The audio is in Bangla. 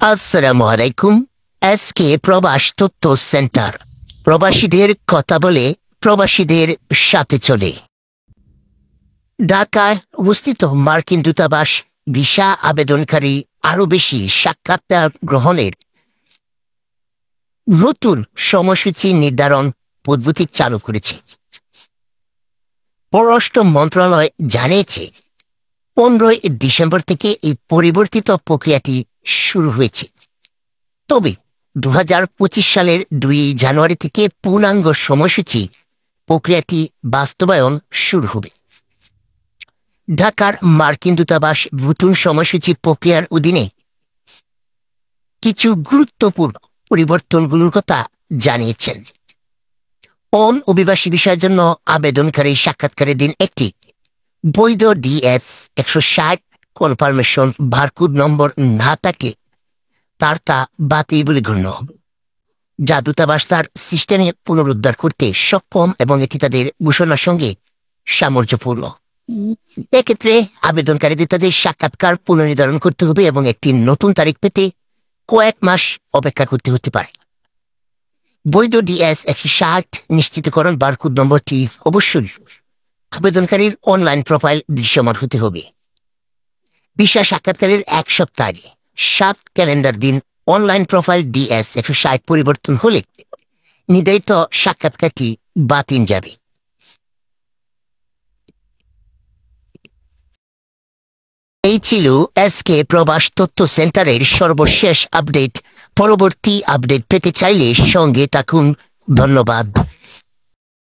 আসসালামু আলাইকুম। এসকে প্রবাস তথ্য সেন্টার, প্রবাসীদের কথা বলে প্রবাসীদের সাথে চলে। ঢাকায় অবস্থিত মার্কিন দূতাবাস ভিসা আবেদনকারী আরো বেশি সাক্ষাৎকার গ্রহণের নতুন সময়সূচি নির্ধারণ পদ্ধতি চালু করেছে। পররাষ্ট্র মন্ত্রণালয় জানিয়েছে 15 ডিসেম্বর থেকে এই পরিবর্তিত প্রক্রিয়াটি শুরু হয়েছে। তবে 2025 সালের 2 জানুয়ারি থেকে পূর্ণাঙ্গ সময়সূচি প্রক্রিয়াটি বাস্তবায়ন শুরু হবে। ঢাকার মার্কিন দূতাবাস নতুন সময়সূচি প্রক্রিয়ার অধীনে কিছু গুরুত্বপূর্ণ পরিবর্তনগুলোর কথা জানিয়েছেন। অভিবাসী বিষয়ের জন্য আবেদনকারী সাক্ষাৎকারের দিন একটি বৈধ DS-160 কনফার্মেশন বারকোড নম্বর না থাকে তার তা বাতিল বলে গণ্য হবে, যা দূতাবাস তার সিস্টেমে পুনরুদ্ধার করতে সক্ষম এবং এটি তাদের ঘোষণার সঙ্গে সামঞ্জস্যপূর্ণ। এক্ষেত্রে আবেদনকারীদের তাদের সাক্ষাৎকার পুনর্নির্ধারণ করতে হবে এবং একটি নতুন তারিখ পেতে কয়েক মাস অপেক্ষা করতে হতে পারে। বৈধ DS-160 নিশ্চিতকরণ বারকোড নম্বরটি অবশ্যই আবেদনকারীর অনলাইন প্রোফাইল দৃশ্যমান হতে হবে। ভিসা সাক্ষাৎকারের 1 সপ্তাহ আগে 7 ক্যালেন্ডার দিন অনলাইন প্রোফাইল DS-160 পরিবর্তন হলে নির্ধারিত সাক্ষাৎকারটি বাতিল যাবে। এই ছিল এসকে প্রবাস তথ্য সেন্টারের সর্বশেষ আপডেট। পরবর্তী আপডেট পেতে চাইলে সঙ্গে থাকুন। ধন্যবাদ।